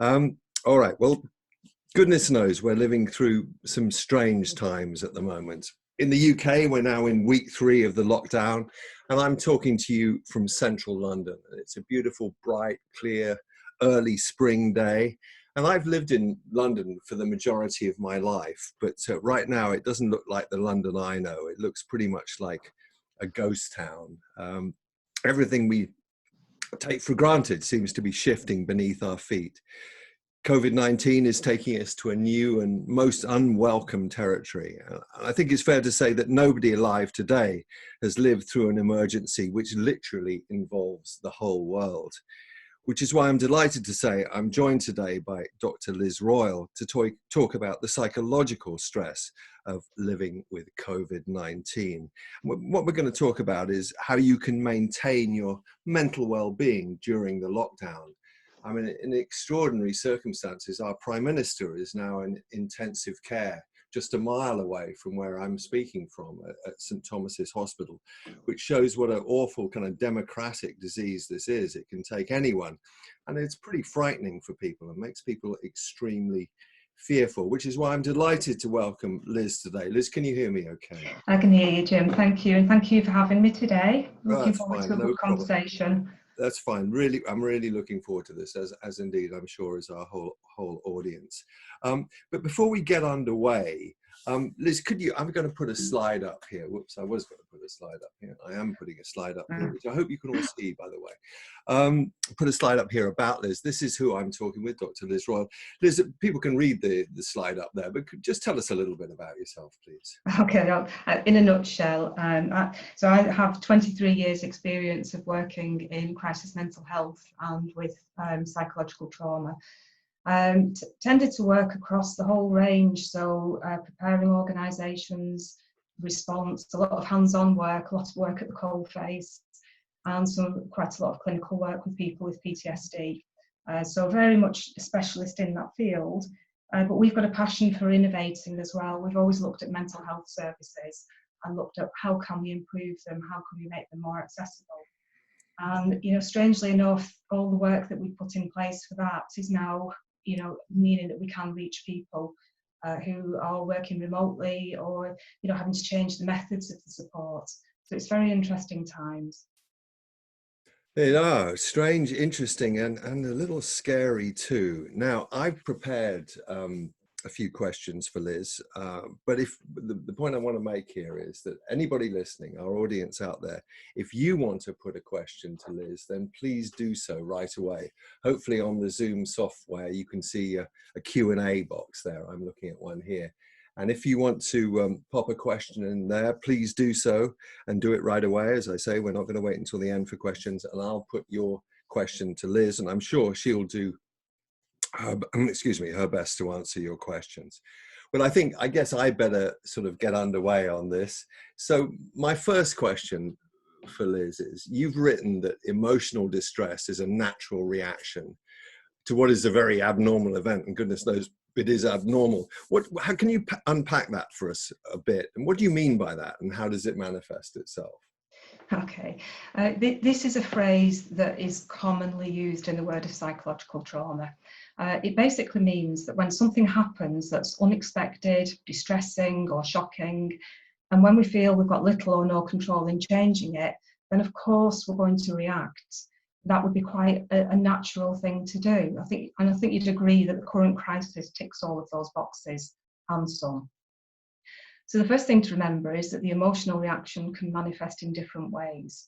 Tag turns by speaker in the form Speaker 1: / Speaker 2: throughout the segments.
Speaker 1: All right. Well, goodness knows we're living through some strange times at the moment. In the UK, we're now in week 3 of the lockdown, and I'm talking to you from central London. It's a beautiful, bright, clear, early spring day. And I've lived in London for the majority of my life, but right now it doesn't look like the London I know. It looks pretty much like a ghost town. Everything we take for granted seems to be shifting beneath our feet. COVID-19 is taking us to a new and most unwelcome territory. I think it's fair to say that nobody alive today has lived through an emergency which literally involves the whole world, which is why I'm delighted to say I'm joined today by Dr. Liz Royle to talk about the psychological stress of living with COVID-19. What we're going to talk about is how you can maintain your mental well-being during the lockdown. I mean, in extraordinary circumstances, our Prime Minister is now in intensive care just a mile away from where I'm speaking from at St. Thomas's Hospital, which shows what an awful kind of democratic disease this is. It can take anyone, and it's pretty frightening for people and makes people extremely fearful, which is why I'm delighted to welcome Liz today. Liz, can you hear me okay?
Speaker 2: I can hear you, Jim. Thank you. And thank you for having me today. Looking forward to a good conversation.
Speaker 1: That's fine. Really, I'm really looking forward to this, as indeed I'm sure is our whole audience. But before we get underway, Liz, I'm going to put a slide up here. Whoops, I was going to put a slide up here. I am putting a slide up here, which I hope you can all see, by the way. Put a slide up here about Liz. This is who I'm talking with, Dr. Liz Royle. Liz, people can read the slide up there, but just tell us a little bit about yourself, please.
Speaker 2: Okay, in a nutshell, so I have 23 years experience of working in crisis mental health and with psychological trauma. Tended to work across the whole range, so preparing organisations, response, a lot of hands-on work, a lot of work at the coalface, and quite a lot of clinical work with people with PTSD. So very much a specialist in that field, but we've got a passion for innovating as well. We've always looked at mental health services and looked at how can we improve them, how can we make them more accessible. And, strangely enough, all the work that we put in place for that is now, meaning that we can reach people who are working remotely or, having to change the methods of the support. So it's very interesting times.
Speaker 1: They are strange, interesting, and a little scary too. Now, I've prepared a few questions for Liz, but if the point I want to make here is that anybody listening, our audience out there, if you want to put a question to Liz, then please do so right away. Hopefully on the Zoom software, you can see a Q&A box there. I'm looking at one here. And if you want to pop a question in there, please do so and do it right away. As I say, we're not going to wait until the end for questions, and I'll put your question to Liz, and I'm sure she'll do her best to answer your questions. Well, I guess I better sort of get underway on this. So my first question for Liz is, you've written that emotional distress is a natural reaction to what is a very abnormal event, and goodness knows it is abnormal. How can you unpack that for us a bit? And what do you mean by that? And how does it manifest itself?
Speaker 2: Okay, this is a phrase that is commonly used in the world of psychological trauma. It basically means that when something happens that's unexpected, distressing or shocking, and when we feel we've got little or no control in changing it, then of course we're going to react. That would be quite a natural thing to do. I think you'd agree that the current crisis ticks all of those boxes and some. So the first thing to remember is that the emotional reaction can manifest in different ways.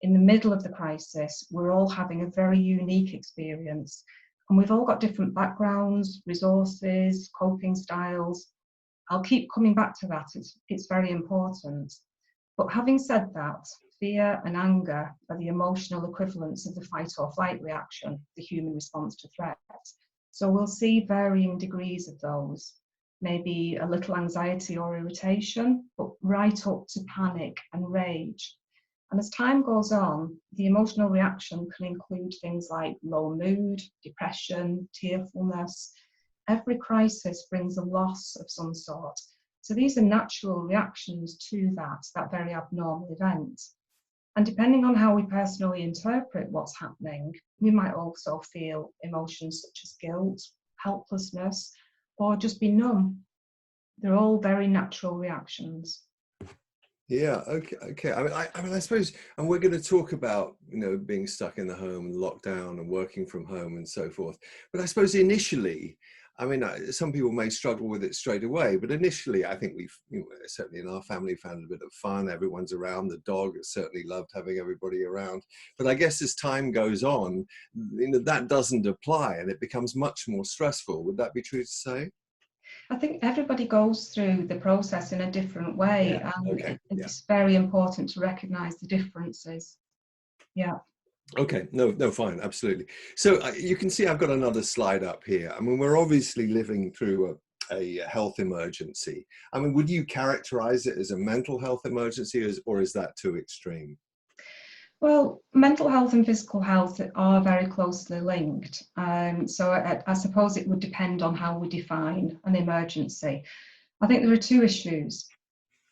Speaker 2: In the middle of the crisis, we're all having a very unique experience, and we've all got different backgrounds, resources, coping styles. I'll keep coming back to that, it's very important. But having said that, fear and anger are the emotional equivalents of the fight or flight reaction, the human response to threat. So we'll see varying degrees of those. Maybe a little anxiety or irritation, but right up to panic and rage. And as time goes on, the emotional reaction can include things like low mood, depression, tearfulness. Every crisis brings a loss of some sort. So these are natural reactions to that very abnormal event. And depending on how we personally interpret what's happening, we might also feel emotions such as guilt, helplessness, or just be numb. They're all very natural reactions.
Speaker 1: Yeah, okay. I suppose, and we're going to talk about, being stuck in the home and lockdown and working from home and so forth. But I suppose initially, some people may struggle with it straight away, but initially I think we've, certainly in our family, found a bit of fun. Everyone's around. The dog has certainly loved having everybody around. But I guess as time goes on, that doesn't apply and it becomes much more stressful. Would that be true to say?
Speaker 2: I think everybody goes through the process in a different way,
Speaker 1: Yeah.
Speaker 2: and
Speaker 1: Okay.
Speaker 2: it's very important to recognise the differences. Yeah.
Speaker 1: Okay, no, fine, absolutely. So you can see I've got another slide up here. We're obviously living through a health emergency. Would you characterize it as a mental health emergency, or is that too extreme?
Speaker 2: Well, mental health and physical health are very closely linked. So I suppose it would depend on how we define an emergency. I think there are two issues.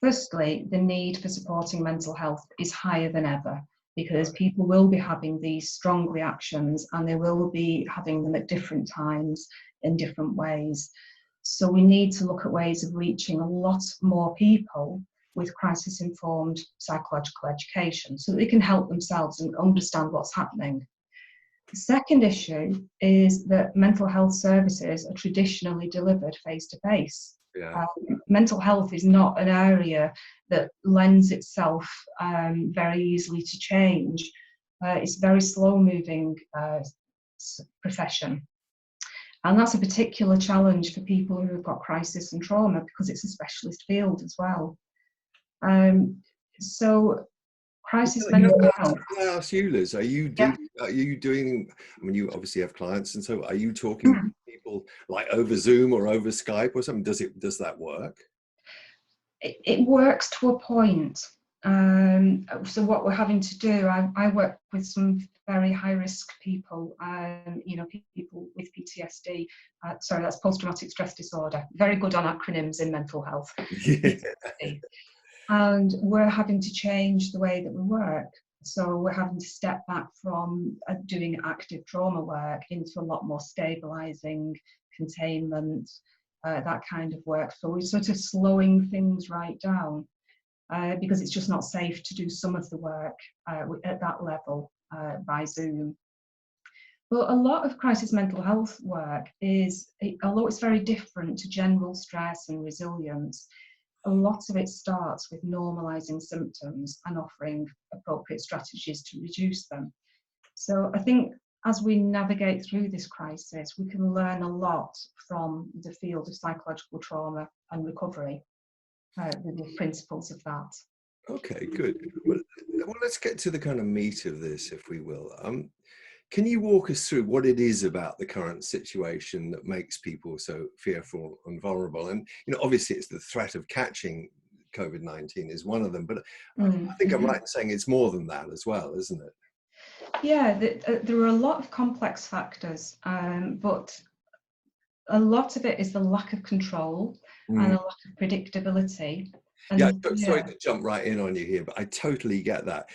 Speaker 2: Firstly, the need for supporting mental health is higher than ever, because people will be having these strong reactions and they will be having them at different times in different ways. So we need to look at ways of reaching a lot more people with crisis-informed psychological education so that they can help themselves and understand what's happening. The second issue is that mental health services are traditionally delivered face-to-face.
Speaker 1: Yeah.
Speaker 2: Mental health is not an area that lends itself very easily to change. It's a very slow-moving profession. And that's a particular challenge for people who have got crisis and trauma, because it's a specialist field as well. So crisis mental health.
Speaker 1: Can I ask you, Liz, are you
Speaker 2: Yeah.
Speaker 1: doing, you obviously have clients, and so are you talking to people like over Zoom or over Skype or something? Does that work?
Speaker 2: It works to a point. So what we're having to do, I work with some very high-risk people, people with PTSD. Sorry, that's post-traumatic stress disorder. Very good on acronyms in mental health.
Speaker 1: Yeah.
Speaker 2: PTSD. And we're having to change the way that we work. So we're having to step back from doing active trauma work into a lot more stabilising, containment, that kind of work. So we're sort of slowing things right down because it's just not safe to do some of the work at that level by Zoom. Well, a lot of crisis mental health work although it's very different to general stress and resilience, a lot of it starts with normalising symptoms and offering appropriate strategies to reduce them. So I think as we navigate through this crisis, we can learn a lot from the field of psychological trauma and recovery, the principles of that.
Speaker 1: Okay, good. Well, let's get to the kind of meat of this, if we will. Can you walk us through what it is about the current situation that makes people so fearful and vulnerable? And, obviously it's the threat of catching COVID-19 is one of them, but I think I'm right in saying it's more than that as well, isn't it?
Speaker 2: Yeah, there are a lot of complex factors, but a lot of it is the lack of control and a lack of predictability. And
Speaker 1: sorry to jump right in on you here, but I totally get that.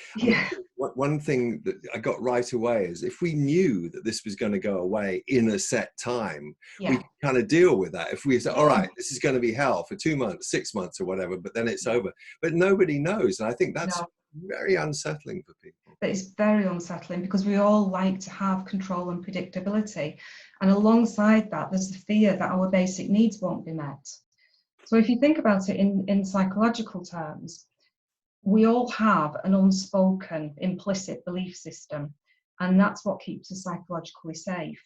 Speaker 1: One thing that I got right away is if we knew that this was going to go away in a set time, we could kind of deal with that. If we say, all right, this is going to be hell for 2 months, 6 months or whatever, but then it's over. But nobody knows. And I think that's very unsettling for people.
Speaker 2: But it's very unsettling because we all like to have control and predictability. And alongside that, there's the fear that our basic needs won't be met. So if you think about it in psychological terms, we all have an unspoken implicit belief system, and that's what keeps us psychologically safe.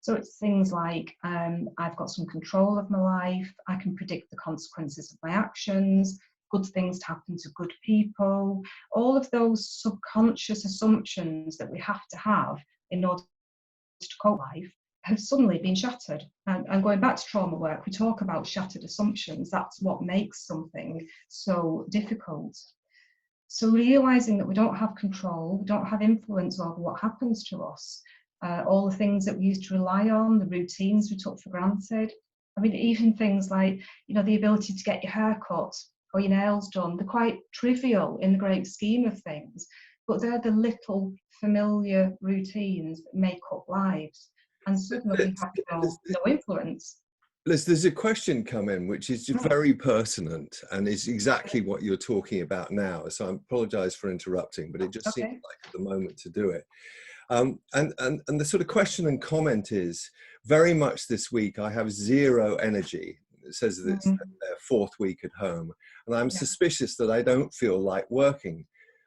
Speaker 2: So it's things like, I've got some control of my life, I can predict the consequences of my actions, good things to happen to good people, all of those subconscious assumptions that we have to have in order to cope with life have suddenly been shattered. And going back to trauma work, we talk about shattered assumptions. That's what makes something so difficult. So realising that we don't have control, we don't have influence over what happens to us, all the things that we used to rely on, the routines we took for granted. Even things like, the ability to get your hair cut or your nails done, they're quite trivial in the great scheme of things. but they're the little familiar routines that make up lives, and suddenly we have no influence.
Speaker 1: Liz, there's a question come in which is very pertinent and is exactly what you're talking about now. So I apologize for interrupting, but it just seems like the moment to do it. And the sort of question and comment is, very much this week I have zero energy. It says that it's their fourth week at home, and I'm suspicious that I don't feel like working.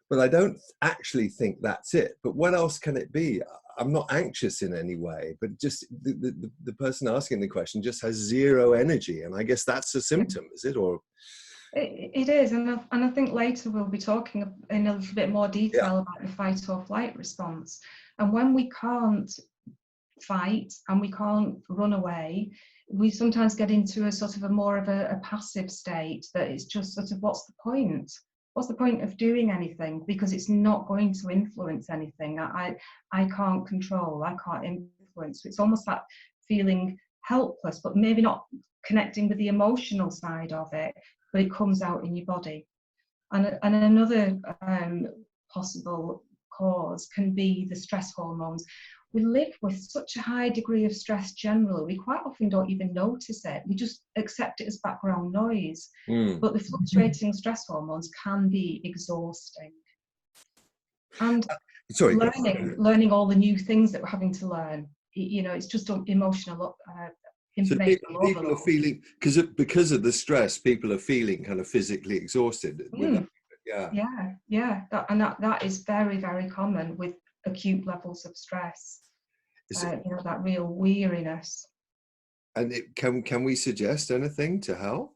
Speaker 1: But I don't actually think that's it. But what else can it be? I'm not anxious in any way, but just the person asking the question just has zero energy. And I guess that's a symptom, is it? Or
Speaker 2: it is. And I think later we'll be talking in a little bit more detail about the fight or flight response. And when we can't fight and we can't run away, we sometimes get into a sort of a more of a passive state, that it's just sort of, what's the point? What's the point of doing anything? Because it's not going to influence anything. I can't control, I can't influence. It's almost that feeling helpless, but maybe not connecting with the emotional side of it, but it comes out in your body. And another possible cause can be the stress hormones. We live with such a high degree of stress generally, we quite often don't even notice it. We just accept it as background noise. But the fluctuating stress hormones can be exhausting. And learning all the new things that we're having to learn, you know, it's just emotional information.
Speaker 1: So people are feeling, because of the stress, people are feeling kind of physically exhausted.
Speaker 2: That is very, very common with acute levels of stress. You know, that real weariness.
Speaker 1: And can we suggest anything to help?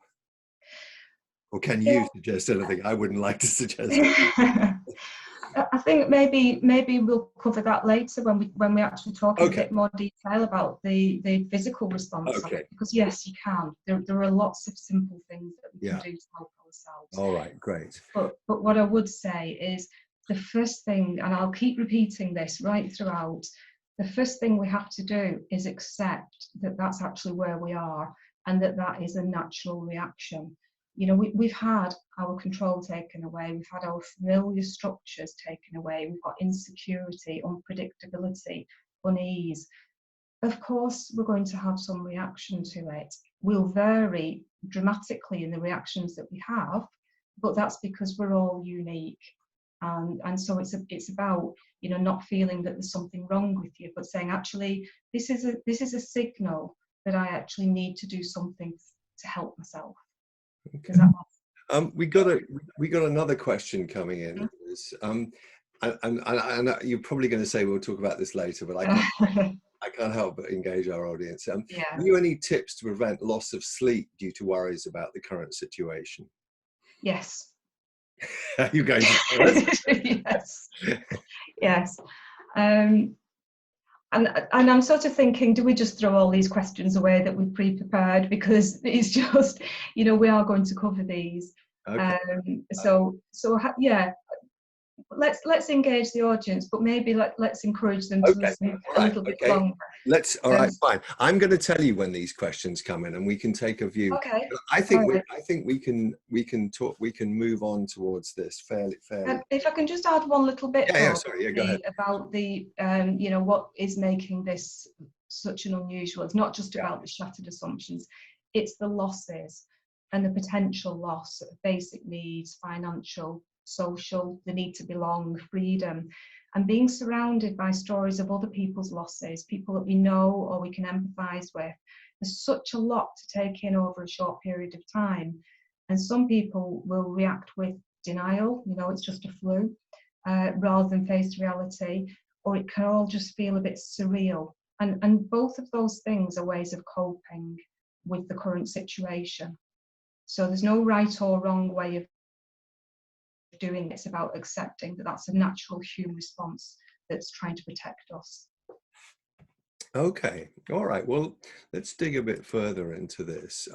Speaker 1: Or can you suggest anything? I wouldn't like to suggest it.
Speaker 2: I think maybe we'll cover that later when we actually talk in a bit more detail about the physical response of it. Because yes, you can. There are lots of simple things that we can do to help ourselves.
Speaker 1: All right, great.
Speaker 2: But what I would say is, the first thing, and I'll keep repeating this right throughout, the first thing we have to do is accept that that's actually where we are, and that is a natural reaction. You know, we've had our control taken away, we've had our familiar structures taken away, we've got insecurity, unpredictability, unease. Of course, we're going to have some reaction to it. We'll vary dramatically in the reactions that we have, but that's because we're all unique. And so it's about, you know, not feeling that there's something wrong with you, but saying, actually, this is a signal that I actually need to do something to help myself.
Speaker 1: Okay. We got another question coming in. And you're probably going to say we'll talk about this later, but I can't help but engage our audience. Have you any tips to prevent loss of sleep due to worries about the current situation?
Speaker 2: Yes.
Speaker 1: Are you going to?
Speaker 2: Yes. And I'm sort of thinking, do we just throw all these questions away that we've pre-prepared, because it's just, you know, we are going to cover these. Let's engage the audience, but maybe let's encourage them to listen a little bit longer.
Speaker 1: All right, fine. I'm going to tell you when these questions come in, and we can take a view.
Speaker 2: Okay.
Speaker 1: I think we can talk. We can move on towards this fairly.
Speaker 2: If I can just add one little bit
Speaker 1: go ahead.
Speaker 2: About the you know, what is making this such an unusual. It's not just about the shattered assumptions. It's the losses and the potential loss of basic needs, financial, social, the need to belong, freedom, and being surrounded by stories of other people's losses, people that we know or we can empathise with. There's such a lot to take in over a short period of time, and some people will react with denial, you know, it's just a flu, rather than face reality, or it can all just feel a bit surreal, and both of those things are ways of coping with the current situation. So there's no right or wrong way of doing it. It's about accepting that that's a natural human response that's trying to protect us.
Speaker 1: Okay, all right. Well, let's dig a bit further into this.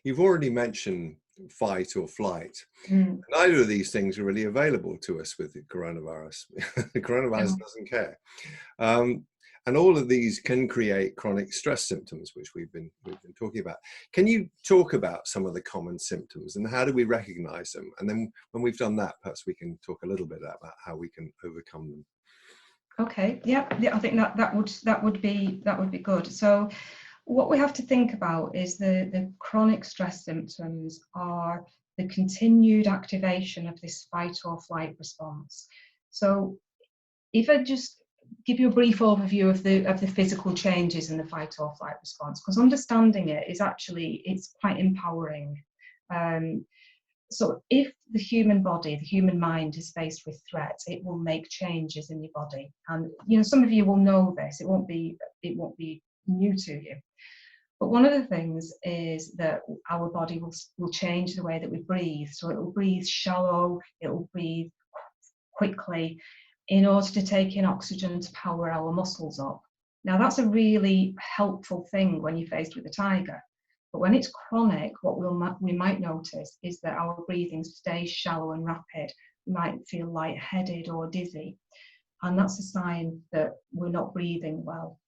Speaker 1: You've already mentioned fight or flight. Neither of these things are really available to us with the coronavirus. The coronavirus doesn't care. And all of these can create chronic stress symptoms, which we've been talking about. Can you talk about some of the common symptoms and how do we recognize them? And then when we've done that, perhaps we can talk a little bit about how we can overcome them.
Speaker 2: Okay, yeah, I think that would be good. So what we have to think about is the chronic stress symptoms are the continued activation of this fight or flight response. So if I just give you a brief overview of the physical changes in the fight or flight response, because understanding it is it's quite empowering. So if the human body, the human mind is faced with threats, it will make changes in your body. And some of you will know this. It won't be new to you. But one of the things is that our body will change the way that we breathe. So it will breathe shallow, it will breathe quickly in order to take in oxygen to power our muscles up. Now that's a really helpful thing when you're faced with a tiger. But when it's chronic, what we might notice is that our breathing stays shallow and rapid. We might feel lightheaded or dizzy. And that's a sign that we're not breathing well.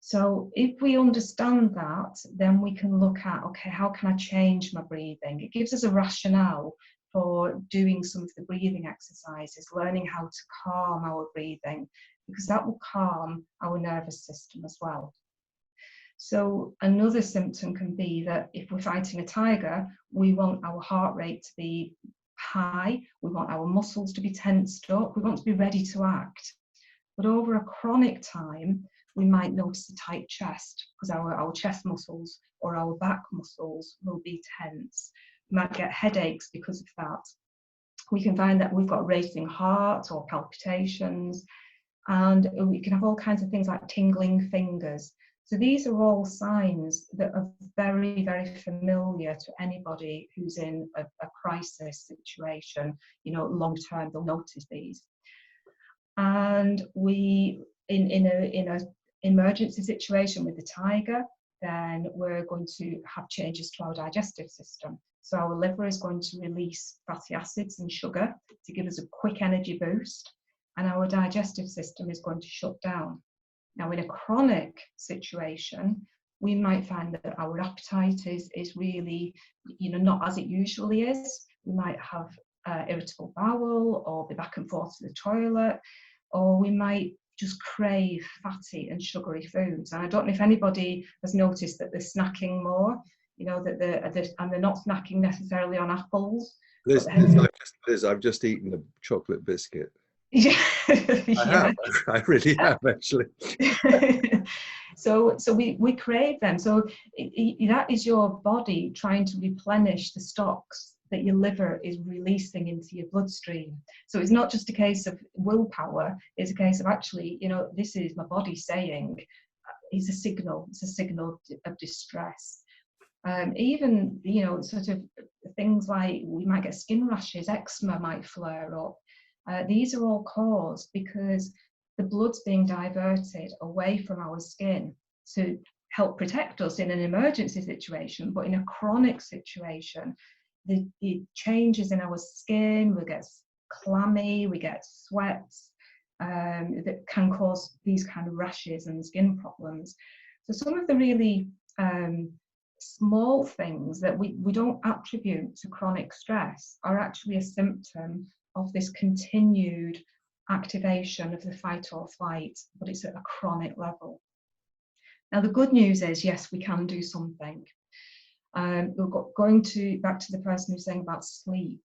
Speaker 2: So if we understand that, then we can look at, okay, how can I change my breathing? It gives us a rationale for doing some of the breathing exercises, learning how to calm our breathing, because that will calm our nervous system as well. So another symptom can be that if we're fighting a tiger, we want our heart rate to be high, we want our muscles to be tensed up, we want to be ready to act. But over a chronic time, we might notice a tight chest because our chest muscles or our back muscles will be tense. We might get headaches because of that. We can find that we've got racing heart or palpitations, and we can have all kinds of things like tingling fingers. So these are all signs that are very, very familiar to anybody who's in a crisis situation. Long term, they'll notice these. And we, in a emergency situation with the tiger, then we're going to have changes to our digestive system. So our liver is going to release fatty acids and sugar to give us a quick energy boost, and our digestive system is going to shut down. Now, in a chronic situation, we might find that our appetite is really, not as it usually is. We might have irritable bowel, or be back and forth to the toilet, or we might just crave fatty and sugary foods. And I don't know if anybody has noticed that they're snacking more, and they're not snacking necessarily on apples.
Speaker 1: Liz, I've just eaten a chocolate biscuit.
Speaker 2: Yeah.
Speaker 1: I really have, actually.
Speaker 2: So we crave them. So that is your body trying to replenish the stocks that your liver is releasing into your bloodstream. So it's not just a case of willpower, it's a case of actually, this is my body saying, it's a signal of distress. Even, sort of things like we might get skin rashes, eczema might flare up. These are all caused because the blood's being diverted away from our skin to help protect us in an emergency situation, but in a chronic situation, the changes in our skin, we get clammy, we get sweats, that can cause these kind of rashes and skin problems. So some of the really small things that we don't attribute to chronic stress are actually a symptom of this continued activation of the fight or flight, but it's at a chronic level. Now, the good news is, yes, we can do something. Going back to the person who's saying about sleep.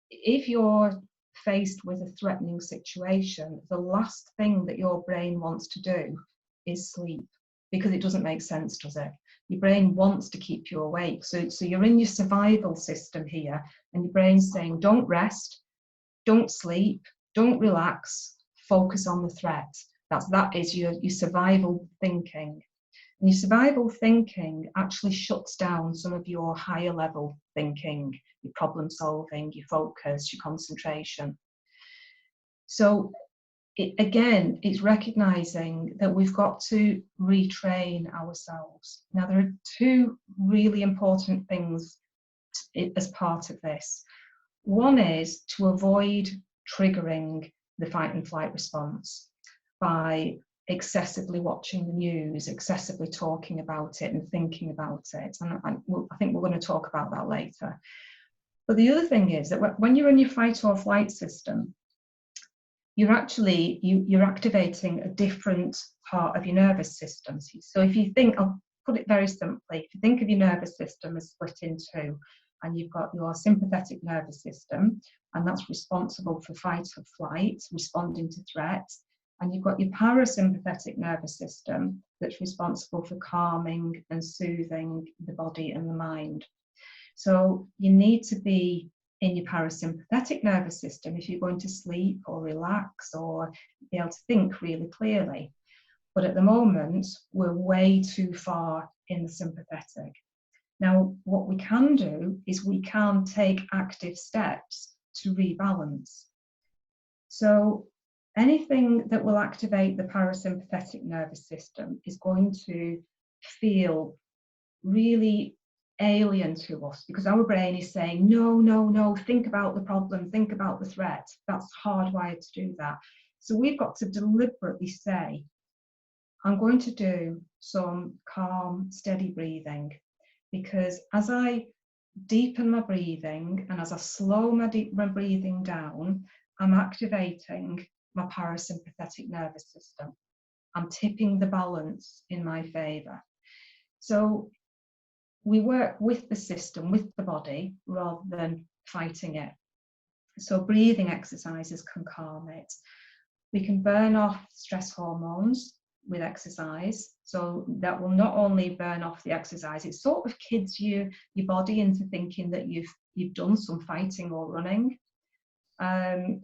Speaker 2: If you're faced with a threatening situation, the last thing that your brain wants to do is sleep, because it doesn't make sense, does it? Your brain wants to keep you awake. So you're in your survival system here, and your brain's saying, don't rest, don't sleep, don't relax, focus on the threat. That is your survival thinking. And your survival thinking actually shuts down some of your higher level thinking, your problem solving, your focus, your concentration. So it's recognizing that we've got to retrain ourselves. Now, there are two really important things as part of this. One is to avoid triggering the fight and flight response by excessively watching the news, excessively talking about it and thinking about it. And I think we're going to talk about that later. But the other thing is that when you're in your fight or flight system, you're actually, you're activating a different part of your nervous system. So if you think, I'll put it very simply, if you think of your nervous system as split in two, and you've got your sympathetic nervous system, and that's responsible for fight or flight, responding to threats. And you've got your parasympathetic nervous system that's responsible for calming and soothing the body and the mind. So you need to be in your parasympathetic nervous system if you're going to sleep or relax or be able to think really clearly. But at the moment, we're way too far in the sympathetic. Now, what we can do is we can take active steps to rebalance. So anything that will activate the parasympathetic nervous system is going to feel really alien to us, because our brain is saying, no, no, no, think about the problem, think about the threat. That's hardwired to do that. So we've got to deliberately say, I'm going to do some calm, steady breathing, because as I deepen my breathing and as I slow my breathing down, I'm activating my parasympathetic nervous system. I'm tipping the balance in my favor. So we work with the system, with the body, rather than fighting it. So breathing exercises can calm it. We can burn off stress hormones with exercise. So that will not only burn off the exercise, it sort of kids your body into thinking that you've done some fighting or running. And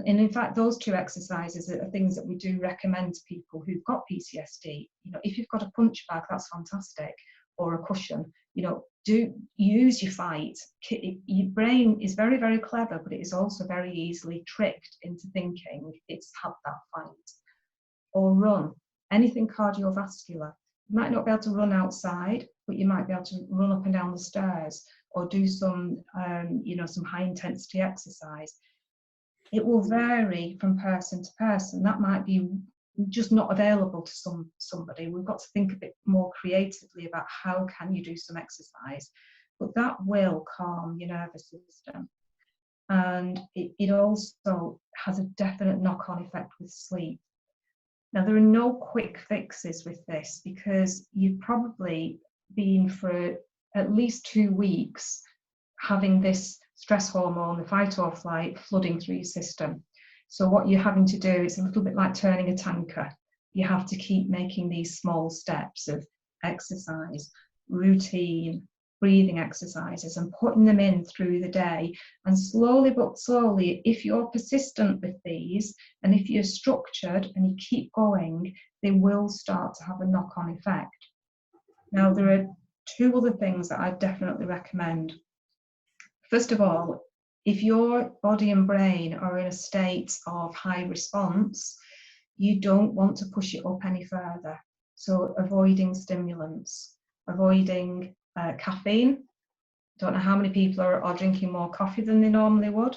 Speaker 2: in fact, those two exercises are things that we do recommend to people who've got PTSD. You know, if you've got a punch bag, that's fantastic, or a cushion. You know, do use your fight. Your brain is very, very clever, but it is also very easily tricked into thinking it's had that fight. Or run, anything cardiovascular. You might not be able to run outside, but you might be able to run up and down the stairs, or do some, some high intensity exercise. It will vary from person to person. That might be just not available to somebody. We've got to think a bit more creatively about how can you do some exercise, but that will calm your nervous system. And it also has a definite knock-on effect with sleep. Now, there are no quick fixes with this, because you've probably been for at least 2 weeks having this stress hormone, the fight or flight, flooding through your system. So what you're having to do is a little bit like turning a tanker. You have to keep making these small steps of exercise, routine, breathing exercises, and putting them in through the day. And slowly but slowly, if you're persistent with these, and if you're structured and you keep going, they will start to have a knock-on effect. Now, there are 2 other things that I definitely recommend. First of all, if your body and brain are in a state of high response, you don't want to push it up any further. So avoiding stimulants, avoiding caffeine. Don't know how many people are drinking more coffee than they normally would,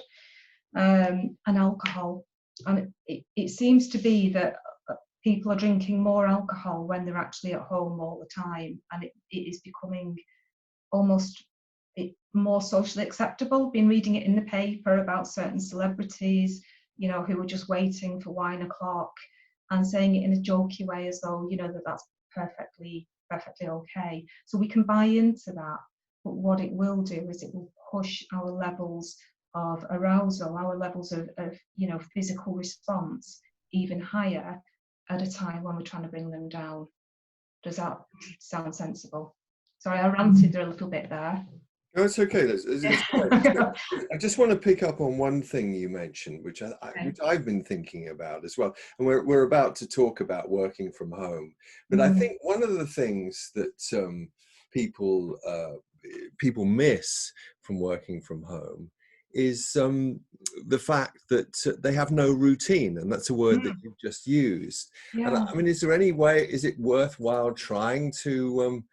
Speaker 2: and alcohol. And it seems to be that people are drinking more alcohol when they're actually at home all the time, and it is becoming almost more socially acceptable. Been reading it in the paper about certain celebrities, you know, who were just waiting for wine o'clock and saying it in a jokey way, as though, you know, that's perfectly okay. So we can buy into that, but what it will do is it will push our levels of arousal, our levels of physical response even higher at a time when we're trying to bring them down. Does that sound sensible? Sorry, I ranted a little bit there.
Speaker 1: No, it's okay. I just want to pick up on one thing you mentioned, which I've been thinking about as well. And we're about to talk about working from home. But I think one of the things that people miss from working from home is the fact that they have no routine, and that's a word that you've just used. Yeah. And I mean, is there any way? Is it worthwhile trying to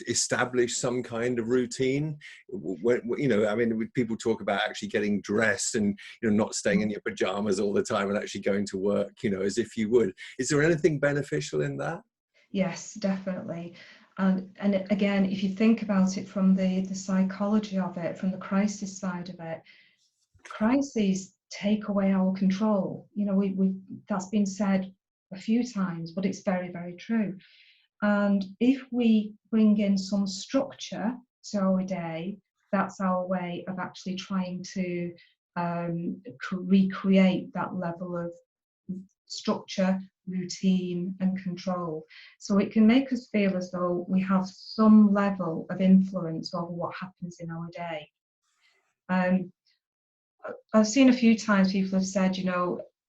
Speaker 1: establish some kind of routine? I mean, people talk about actually getting dressed and, not staying in your pajamas all the time and actually going to work, as if you would. Is there anything beneficial in that?
Speaker 2: Yes, definitely. And again, if you think about it from the psychology of it, from the crisis side of it, crises take away our control. We that's been said a few times, but it's very, very true. And if we bring in some structure to our day, that's our way of actually trying to recreate that level of structure, routine, and control. So it can make us feel as though we have some level of influence over what happens in our day. I've seen a few times people have said,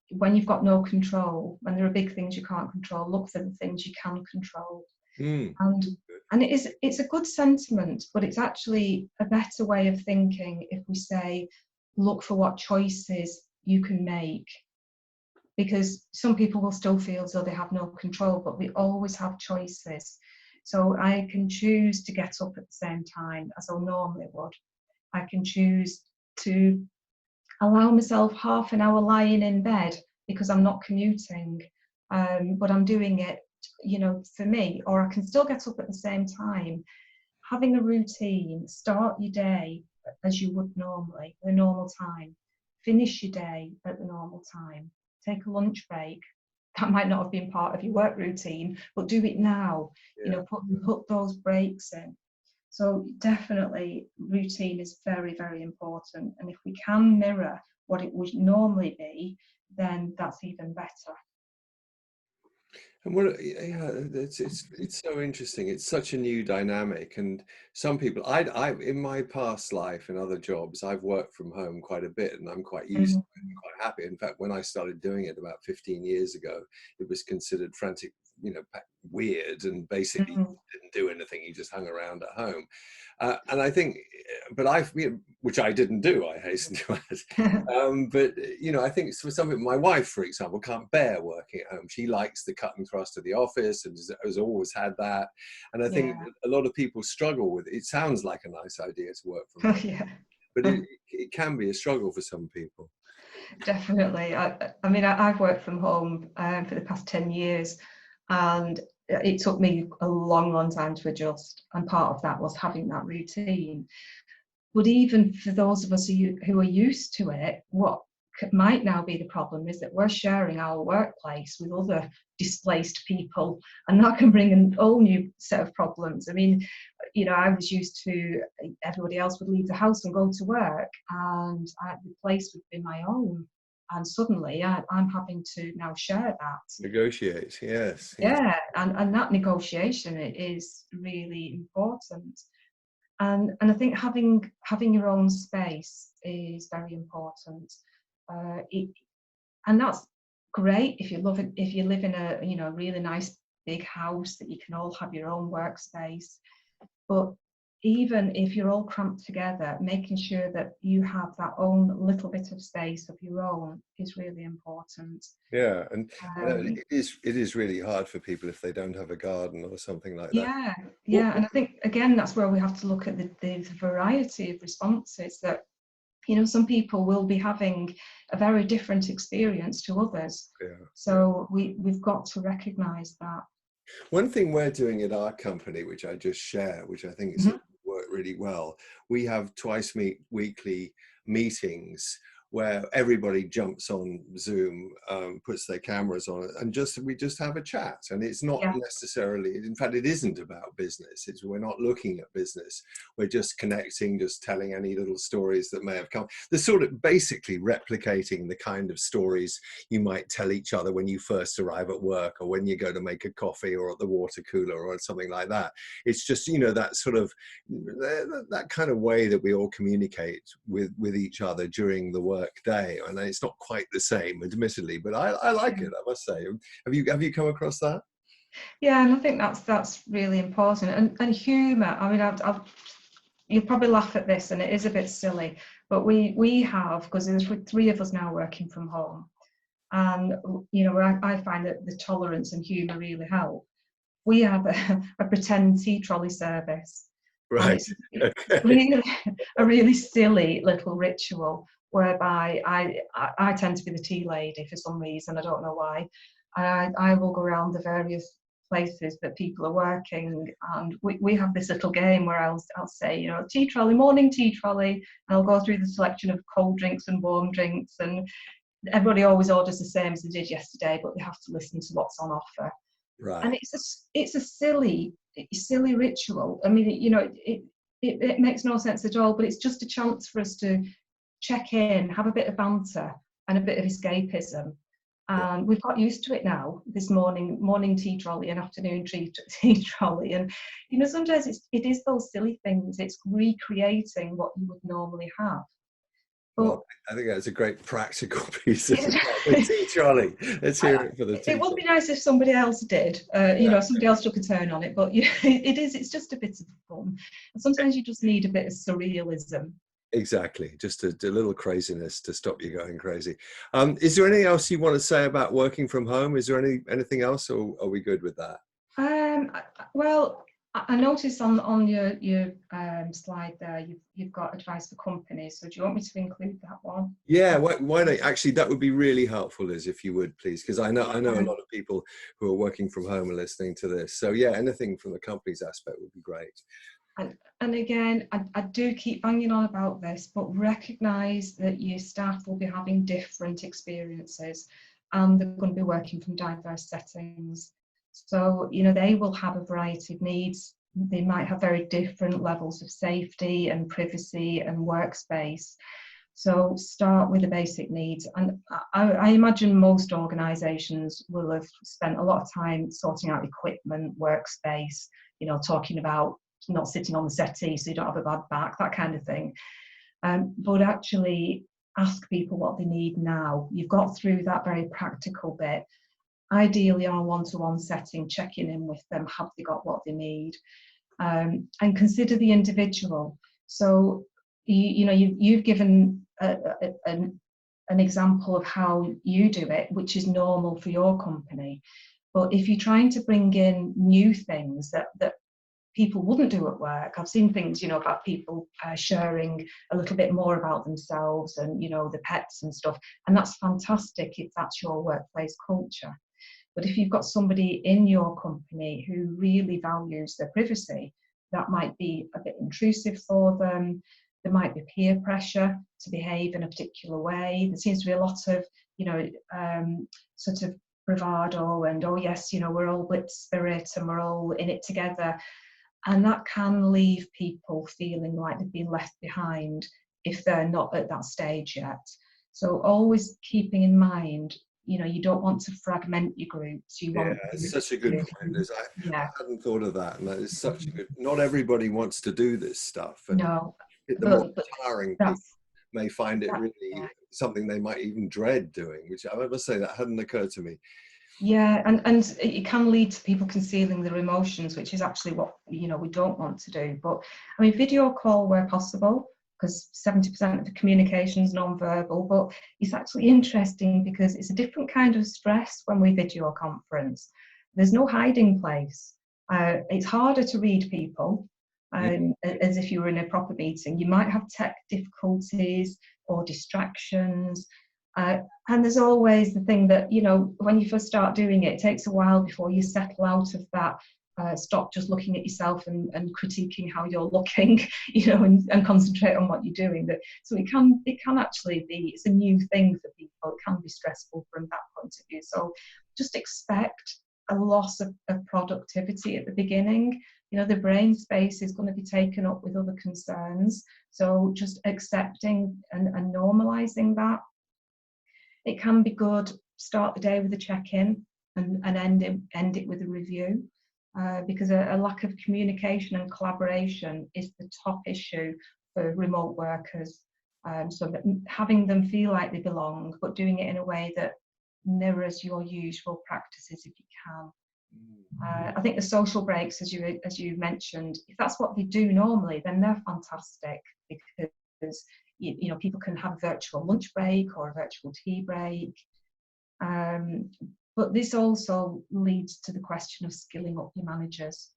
Speaker 2: when you've got no control, when there are big things you can't control, look for the things you can control. And it's a good sentiment, but it's actually a better way of thinking if we say, look for what choices you can make. Because some people will still feel as though they have no control, but we always have choices. So I can choose to get up at the same time as I normally would. I can choose to allow myself half an hour lying in bed because I'm not commuting, but I'm doing it, for me, or I can still get up at the same time. Having a routine, start your day as you would normally, the normal time, finish your day at the normal time, take a lunch break. That might not have been part of your work routine, but do it now.
Speaker 1: Yeah.
Speaker 2: Put those breaks in. So definitely routine is very, very important. And if we can mirror what it would normally be, then that's even better.
Speaker 1: And it's so interesting. It's such a new dynamic. And some people, I in my past life and other jobs, I've worked from home quite a bit, and I'm quite used to it and quite happy. In fact, when I started doing it about 15 years ago, it was considered frantic, weird, and basically didn't do anything. You just hung around at home. And I think, but which I didn't do, I hasten to add. But, I think for some people, my wife, for example, can't bear working at home. She likes the cut and thrust of the office and has always had that. And I think a lot of people struggle with it. It sounds like a nice idea to work from home, but it can be a struggle for some people.
Speaker 2: Definitely. I mean, I've worked from home for the past 10 years, and it took me a long, long time to adjust. And part of that was having that routine. But even for those of us who are used to it, what might now be the problem is that we're sharing our workplace with other displaced people, and that can bring a whole new set of problems. I mean, I was used to everybody else would leave the house and go to work, and the place would be my own. And suddenly I'm having to now share that.
Speaker 1: Negotiate, yes.
Speaker 2: Yeah, and that negotiation is really important. And I think having your own space is very important. And that's great if you live in a really nice big house that you can all have your own workspace. But even if you're all cramped together, making sure that you have that own little bit of space of your own is really important.
Speaker 1: Yeah, and it is really hard for people if they don't have a garden or something like that.
Speaker 2: Yeah, and I think again that's where we have to look at the variety of responses that some people will be having a very different experience to others. So we've got to recognize that.
Speaker 1: One thing we're doing at our company, which I just share, which I think is worked really well, we have twice weekly meetings where everybody jumps on Zoom, puts their cameras on, and we just have a chat. And it's not necessarily, in fact, it isn't about business. We're not looking at business. We're just connecting, just telling any little stories that may have come. They're sort of basically replicating the kind of stories you might tell each other when you first arrive at work, or when you go to make a coffee, or at the water cooler, or something like that. It's just, that sort of, that kind of way that we all communicate with each other during the work day. And it's not quite the same, admittedly, but I like it, I must say. Have you come across that?
Speaker 2: Yeah, and I think that's really important. And humour. I mean, you'll probably laugh at this, and it is a bit silly, but we have, because there's 3 of us now working from home, and I find that the tolerance and humour really help. we have a pretend tea trolley service. And
Speaker 1: Right.
Speaker 2: it's
Speaker 1: Okay.
Speaker 2: really a really silly little ritual whereby I tend to be the tea lady for some reason, I don't know why. I will go around the various places that people are working, and we have this little game where I'll say, you know, tea trolley, morning tea trolley, and I'll go through the selection of cold drinks and warm drinks, and everybody always orders the same as they did yesterday, but they have to listen to what's on offer. And
Speaker 1: Right.
Speaker 2: it's a silly ritual. I mean, you know, it makes no sense at all, but it's just a chance for us to check in, have a bit of banter and a bit of escapism.
Speaker 1: Yeah.
Speaker 2: And we've got used to it now, this morning tea trolley and afternoon tea trolley. And, you know, sometimes it is those silly things. It's recreating what you would normally have. But
Speaker 1: Well, I think that's a great practical piece of advice. The tea trolley. Let's hear it for the tea
Speaker 2: it would be
Speaker 1: trolley.
Speaker 2: nice if somebody else did, you
Speaker 1: Yeah,
Speaker 2: know, somebody else took a turn on it, but yeah, it's just a bit of fun. And sometimes you just need a bit of surrealism.
Speaker 1: exactly. Just a little craziness to stop you going crazy. Is there anything else you want to say about working from home? Is there anything else, or are we good with that?
Speaker 2: Well, I noticed on your slide there, you've got advice for companies. So do you want me to include that one?
Speaker 1: Yeah, why not? Actually, that would be really helpful, Liz, if you would, please, because I know a lot of people who are working from home are listening to this. So yeah, anything from the company's aspect would be great.
Speaker 2: And again, I do keep banging on about this, but recognise that your staff will be having different experiences and they're going to be working from diverse settings. So, you know, they will have a variety of needs. They might have very different levels of safety and privacy and workspace. So start with the basic needs. And I imagine most organisations will have spent a lot of time sorting out equipment, workspace, you know, talking about not sitting on the settee so you don't have a bad back, that kind of thing. But actually ask people what they need now. You've got through that very practical bit. Ideally on a one-to-one setting, checking in with them, have they got what they need? And consider the individual. So, you know, you've given an example of how you do it, which is normal for your company. But if you're trying to bring in new things that people wouldn't do at work. I've seen things, you know, about people sharing a little bit more about themselves and, you know, the pets and stuff. And that's fantastic if that's your workplace culture. But if you've got somebody in your company who really values their privacy, that might be a bit intrusive for them. There might be peer pressure to behave in a particular way. There seems to be a lot of, you know, sort of bravado and, oh yes, you know, we're all with spirit and we're all in it together. And that can leave people feeling like they've been left behind if they're not at that stage yet. So always keeping in mind, you know, you don't want to fragment your groups. You
Speaker 1: Yeah,
Speaker 2: want
Speaker 1: it's such a good
Speaker 2: to,
Speaker 1: point, Liz. I
Speaker 2: yeah,
Speaker 1: hadn't thought of that, and that is such a good. Not everybody wants to do this stuff, and
Speaker 2: no,
Speaker 1: the more
Speaker 2: but
Speaker 1: tiring people
Speaker 2: that's
Speaker 1: may find it
Speaker 2: that,
Speaker 1: really
Speaker 2: yeah.
Speaker 1: something they might even dread doing, which I must say that hadn't occurred to me.
Speaker 2: Yeah, and it can lead to people concealing their emotions, which is actually what, you know, we don't want to do. But I mean, video call where possible, because 70% of the communication is non-verbal. But it's actually interesting because it's a different kind of stress when we video conference. There's no hiding place. It's harder to read people, as if you were in a proper meeting. You might have tech difficulties or distractions. And there's always the thing that, you know, when you first start doing it, it takes a while before you settle out of that. Stop just looking at yourself and critiquing how you're looking, you know, and concentrate on what you're doing. So it can actually be, it's a new thing for people. It can be stressful from that point of view. So just expect a loss of productivity at the beginning. You know, the brain space is going to be taken up with other concerns. So just accepting and normalizing that. It can be good, start the day with a check-in and end it with a review, because a lack of communication and collaboration is the top issue for remote workers. So that having them feel like they belong, but doing it in a way that mirrors your usual practices if you can. I think the social breaks, as you mentioned, if that's what they do normally, then they're fantastic, because you know, people can have a virtual lunch break or a virtual tea break. But this also leads to the question of skilling up your managers.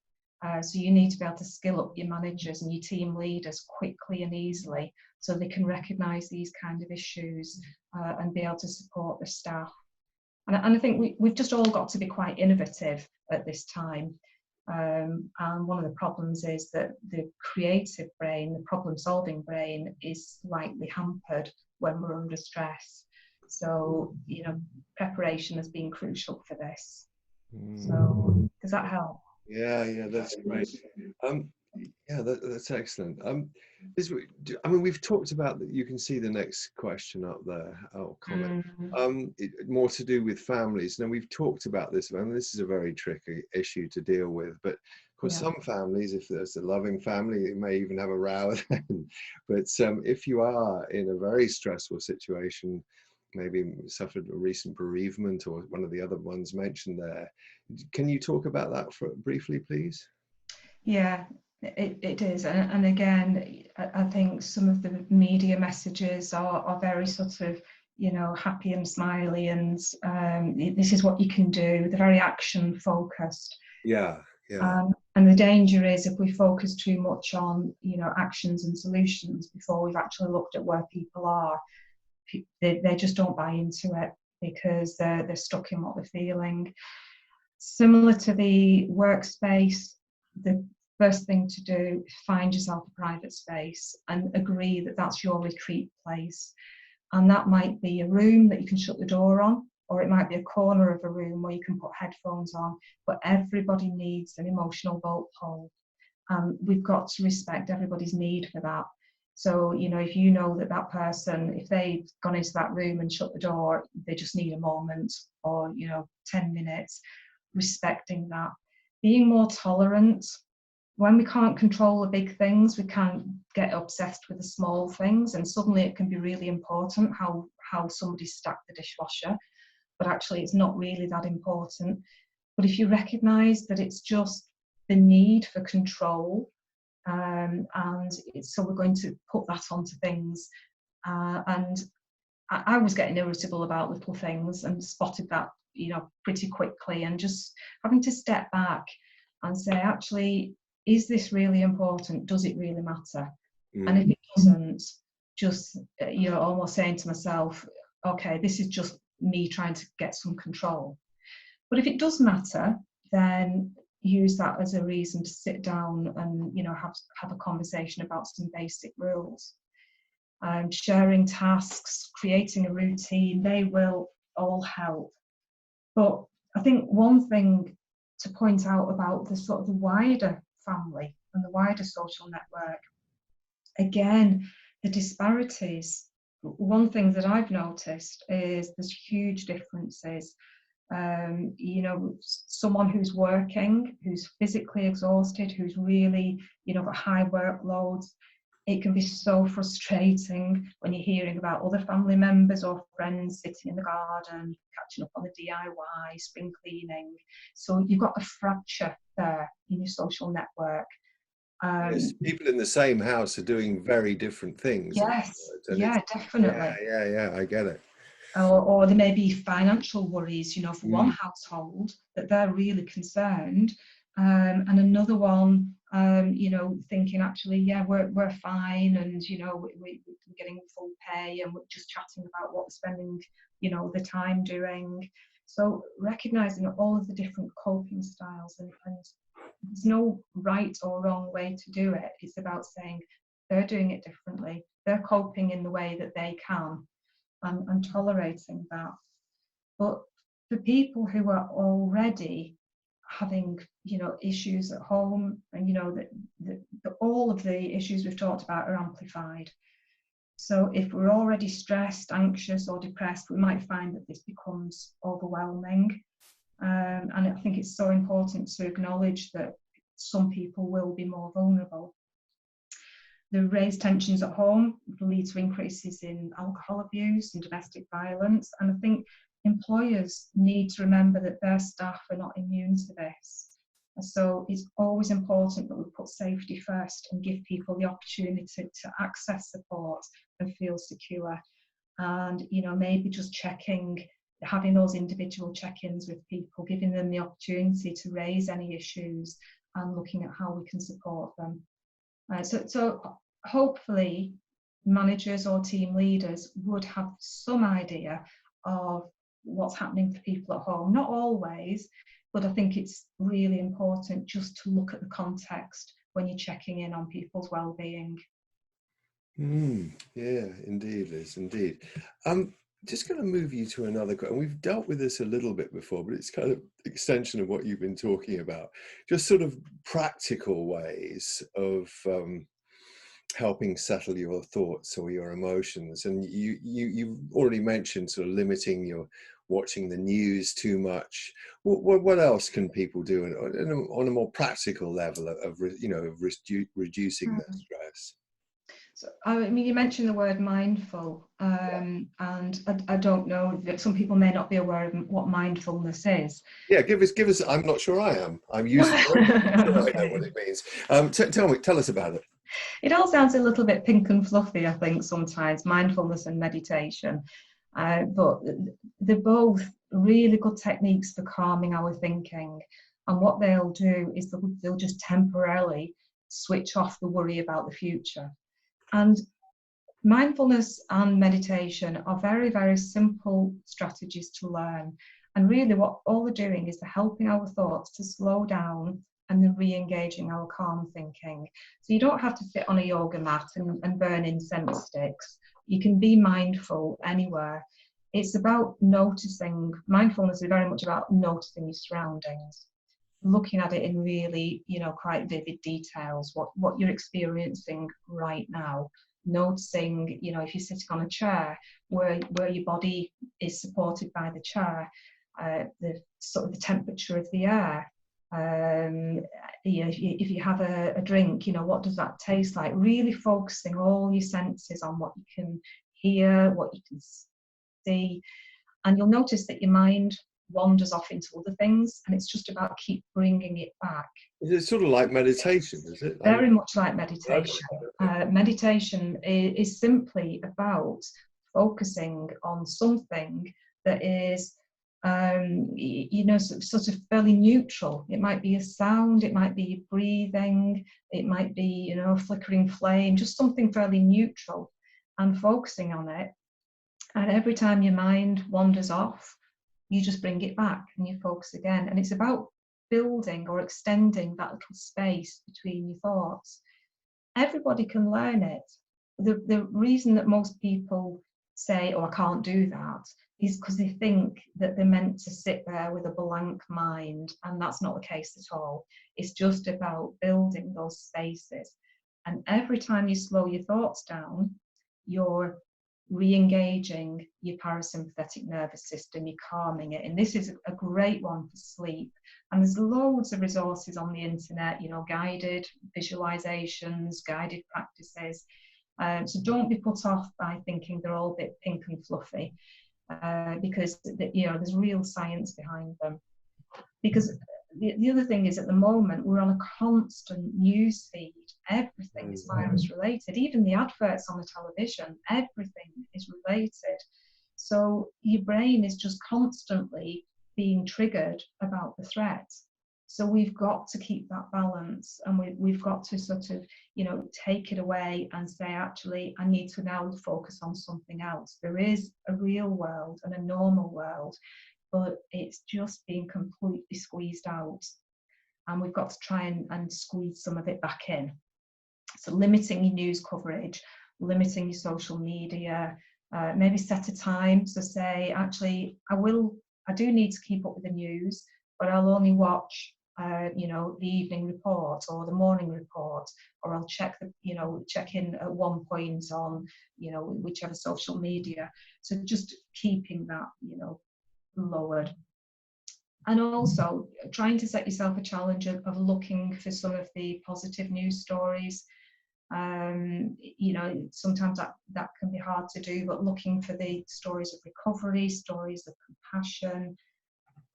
Speaker 2: So you need to be able to skill up your managers and your team leaders quickly and easily so they can recognise these kind of issues and be able to support the staff. And I think we've just all got to be quite innovative at this time. And one of the problems is that the creative brain, the problem-solving brain, is slightly hampered when we're under stress. So, you know, preparation has been crucial for this. So, does that help?
Speaker 1: Yeah, that's great. Yeah, that's excellent. I mean, we've talked about that. You can see the next question up there, or comment. More to do with families. Now, we've talked about this, and this is a very tricky issue to deal with. But of course, some families, if there's a loving family, it may even have a row at the end. But if you are in a very stressful situation, maybe suffered a recent bereavement or one of the other ones mentioned there, can you talk about that briefly, please?
Speaker 2: Yeah, it is. And again, I think some of the media messages are very sort of, you know, happy and smiley, and this is what you can do. They're very action focused.
Speaker 1: Yeah.
Speaker 2: And the danger is if we focus too much on, you know, actions and solutions before we've actually looked at where people are, they just don't buy into it because they're stuck in what they're feeling. Similar to the workspace, the first thing to do is find yourself a private space and agree that that's your retreat place. And that might be a room that you can shut the door on, or it might be a corner of a room where you can put headphones on, but everybody needs an emotional bolt hole. We've got to respect everybody's need for that. So, you know, if you know that that person, if they've gone into that room and shut the door, they just need a moment or, you know, 10 minutes, respecting that. Being more tolerant. When we can't control the big things, we can't get obsessed with the small things, and suddenly it can be really important how somebody stacked the dishwasher, but actually it's not really that important. But if you recognise that it's just the need for control, so we're going to put that onto things, and I was getting irritable about little things and spotted that, you know, pretty quickly, and just having to step back and say, actually, is this really important? Does it really matter? And if it doesn't, just, you know, almost saying to myself, okay, this is just me trying to get some control. But if it does matter, then use that as a reason to sit down and, you know, have a conversation about some basic rules. Sharing tasks, creating a routine, they will all help. But I think one thing to point out about the sort of the wider family and the wider social network, again, the disparities. One thing that I've noticed is there's huge differences. You know, someone who's working, who's physically exhausted, who's really, you know, got high workloads, it can be so frustrating when you're hearing about other family members or friends sitting in the garden, catching up on the DIY, spring cleaning. So you've got a fracture there in your social network.
Speaker 1: Yes, people in the same house are doing very different things.
Speaker 2: Yes, yeah, definitely.
Speaker 1: Yeah, I get it.
Speaker 2: Or there may be financial worries, you know, for one household that they're really concerned, and another one, you know, thinking actually, yeah, we're fine, and you know, we're getting full pay, and we're just chatting about what we're spending, you know, the time doing. So recognizing all of the different coping styles, and there's no right or wrong way to do it. It's about saying they're doing it differently, they're coping in the way that they can, and tolerating that. But for people who are already having, you know, issues at home, and you know that all of the issues we've talked about are amplified. So if we're already stressed, anxious, or depressed, we might find that this becomes overwhelming. And I think it's so important to acknowledge that some people will be more vulnerable. The raised tensions at home lead to increases in alcohol abuse and domestic violence. And I think employers need to remember that their staff are not immune to this. And so it's always important that we put safety first and give people the opportunity to access support and feel secure. And, you know, maybe just checking having those individual check-ins with people, giving them the opportunity to raise any issues and looking at how we can support them. So hopefully managers or team leaders would have some idea of what's happening for people at home. Not always, but I think it's really important just to look at the context when you're checking in on people's well-being.
Speaker 1: Yeah, indeed, Liz, indeed. Just going to move you to another question. We've dealt with this a little bit before, but it's kind of extension of what you've been talking about. Just sort of practical ways of helping settle your thoughts or your emotions. And you've already mentioned sort of limiting your watching the news too much. What else can people do on a more practical level of reducing their stress?
Speaker 2: So, I mean, you mentioned the word mindful, and I don't know, some people may not be aware of what mindfulness is.
Speaker 1: Yeah, give us. I'm not sure I am. I'm used to it. I'm not sure I know what it means. Tell us about it.
Speaker 2: It all sounds a little bit pink and fluffy, I think, sometimes, mindfulness and meditation. But they're both really good techniques for calming our thinking. And what they'll do is they'll just temporarily switch off the worry about the future. And mindfulness and meditation are very, very simple strategies to learn. And really what all they're doing is they're helping our thoughts to slow down and then re-engaging our calm thinking. So you don't have to sit on a yoga mat and burn incense sticks. You can be mindful anywhere. It's about noticing. Mindfulness is very much about noticing your surroundings, looking at it in really, quite vivid details, what you're experiencing right now. Noticing, if you're sitting on a chair, where your body is supported by the chair, the sort of the temperature of the air. If you have a drink, what does that taste like? Really focusing all your senses on what you can hear, what you can see, and you'll notice that your mind wanders off into other things, and it's just about keep bringing it back.
Speaker 1: It's sort of like meditation, is it?
Speaker 2: Very much like meditation. Meditation is simply about focusing on something that is sort of fairly neutral. It might be a sound, it might be breathing, it might be, a flickering flame, just something fairly neutral, and focusing on it. And every time your mind wanders off, you just bring it back and you focus again. And it's about building or extending that little space between your thoughts. Everybody can learn it. The reason that most people say, I can't do that, is because they think that they're meant to sit there with a blank mind, and that's not the case at all. It's just about building those spaces. And every time you slow your thoughts down, you're re-engaging your parasympathetic nervous system, you're calming it. And this is a great one for sleep. And there's loads of resources on the internet, guided visualizations, guided practices. So don't be put off by thinking they're all a bit pink and fluffy, because there's real science behind them. Because the other thing is, at the moment, we're on a constant news feed. Everything is virus related. Even the adverts on the television, everything is related. So your brain is just constantly being triggered about the threat. So we've got to keep that balance, and we've got to sort of, take it away and say, actually, I need to now focus on something else. There is a real world and a normal world, but it's just being completely squeezed out. And we've got to try and squeeze some of it back in. So limiting your news coverage, limiting your social media, maybe set a time. So say, actually, I do need to keep up with the news, but I'll only watch the evening report or the morning report, or I'll check in at one point on, whichever social media. So just keeping that, lowered. And also trying to set yourself a challenge of looking for some of the positive news stories. Sometimes that can be hard to do, but looking for the stories of recovery, stories of compassion,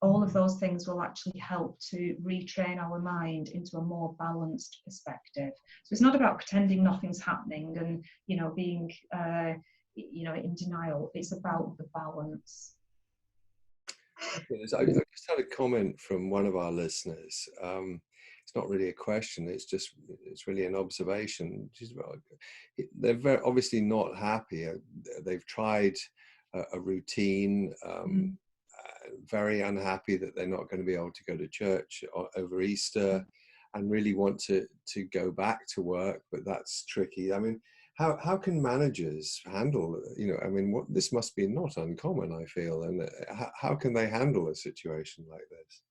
Speaker 2: all of those things will actually help to retrain our mind into a more balanced perspective. So it's not about pretending nothing's happening and, being, in denial. It's about the balance.
Speaker 1: I just had a comment from one of our listeners. It's not really a question, it's really an observation. They're very obviously not happy. They've tried a routine, very unhappy that they're not going to be able to go to church over Easter, and really want to go back to work, but that's tricky. I mean, how can managers handle, I mean, this must be not uncommon, I feel, and how can they handle a situation like this?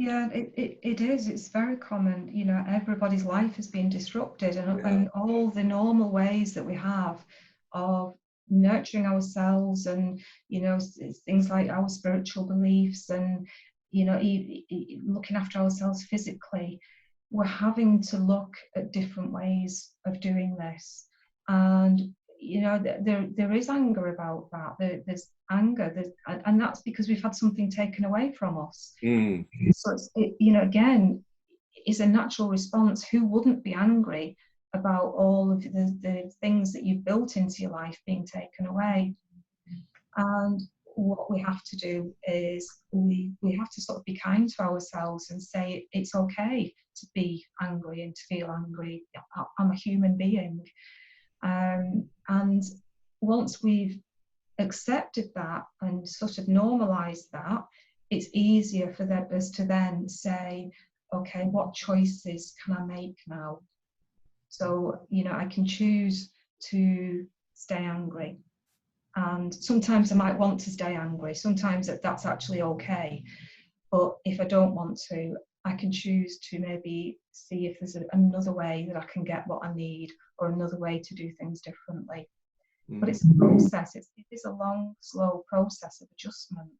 Speaker 2: Yeah, it is. It's very common. Everybody's life has been disrupted, and all the normal ways that we have of nurturing ourselves, and it's things like our spiritual beliefs, and looking after ourselves physically, we're having to look at different ways of doing this. And there is anger about that. There's anger, and that's because we've had something taken away from us. So again, it's a natural response. Who wouldn't be angry about all of the things that you've built into your life being taken away? And what we have to do is we have to sort of be kind to ourselves and say it's okay to be angry and to feel angry. I'm a human being. And once we've accepted that and sort of normalized that, it's easier for us to then say, okay, what choices can I make now? So, I can choose to stay angry. And sometimes I might want to stay angry. Sometimes that's actually okay. But if I don't want to, I can choose to maybe see if there's another way that I can get what I need, or another way to do things differently. But it's a process. It is a long, slow process of adjustment.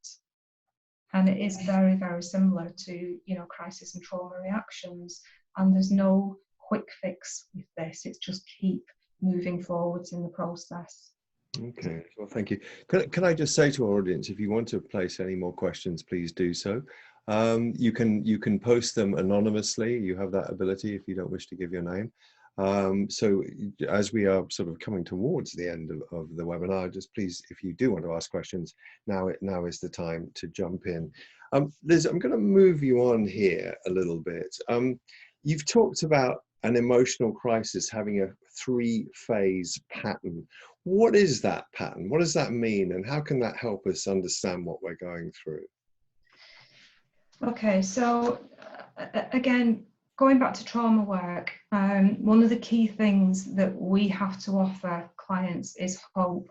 Speaker 2: And it is very, very similar to, crisis and trauma reactions. And there's no quick fix with this. It's just keep moving forwards in the process.
Speaker 1: Okay, well, thank you. Can I just say to our audience, if you want to place any more questions, please do so. You can post them anonymously. You have that ability if you don't wish to give your name. So as we are sort of coming towards the end of the webinar, just please, if you do want to ask questions, now is the time to jump in. Liz, I'm going to move you on here a little bit. You've talked about an emotional crisis having a 3-phase pattern. What is that pattern? What does that mean? And how can that help us understand what we're going through?
Speaker 2: Okay, so again, going back to trauma work, one of the key things that we have to offer clients is hope.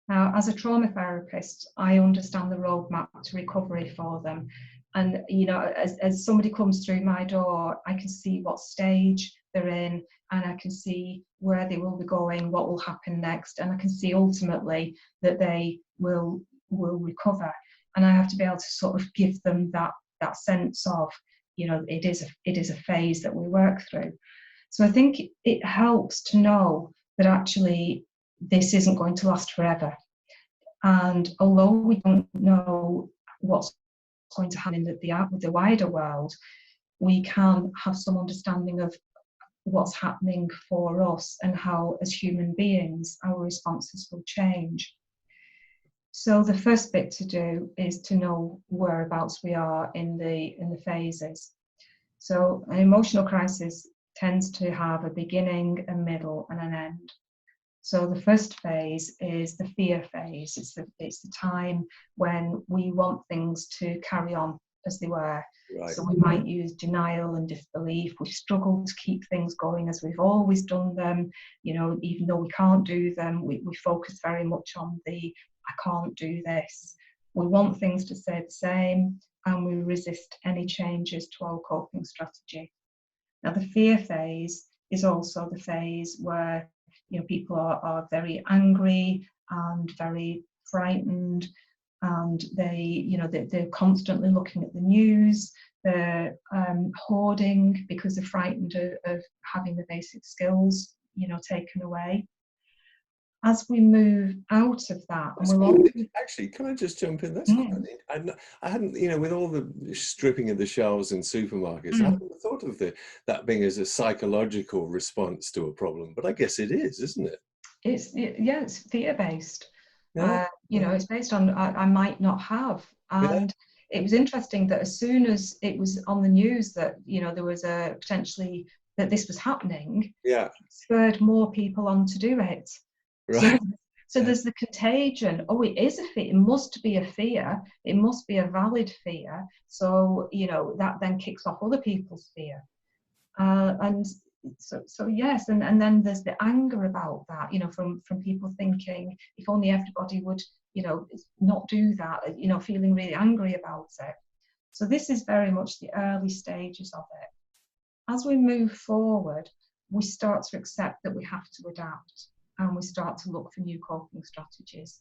Speaker 2: Now, as a trauma therapist, I understand the roadmap to recovery for them. And, as somebody comes through my door, I can see what stage they're in, and I can see where they will be going, what will happen next, and I can see ultimately that they will recover. And I have to be able to sort of give them that sense of, it is a phase that we work through. So I think it helps to know that actually this isn't going to last forever. And although we don't know what's going to happen with the wider world, we can have some understanding of what's happening for us and how, as human beings, our responses will change. So the first bit to do is to know whereabouts we are in the phases. So an emotional crisis tends to have a beginning, a middle, and an end. So the first phase is the fear phase. It's the time when we want things to carry on as they were. Right. So we might use denial and disbelief. We struggle to keep things going as we've always done them. Even though we can't do them, we focus very much on the I can't do this. We want things to stay the same, and we resist any changes to our coping strategy. Now, the fear phase is also the phase where people are very angry and very frightened, and they're constantly looking at the news. They're hoarding because they're frightened of having the basic skills taken away. As we move out of that,
Speaker 1: actually, can I just jump in? That's I hadn't, with all the stripping of the shelves in supermarkets, I hadn't thought of that being as a psychological response to a problem. But I guess it is, isn't it?
Speaker 2: It's fear-based. Yeah. It's based on I might not have And it was interesting that as soon as it was on the news that, you know, there was a potentially that this was happening,
Speaker 1: Yeah.
Speaker 2: it spurred more people on to do it.
Speaker 1: Right.
Speaker 2: So there's the contagion. Oh, it is a fear. It must be a fear. It must be a valid fear. So, you know, that then kicks off other people's fear. And so yes, and then there's the anger about that, you know, from people thinking, if only everybody would, you know, not do that, you know, feeling really angry about it. So this is very much the early stages of it. As we move forward, we start to accept that we have to adapt, and we start to look for new coping strategies.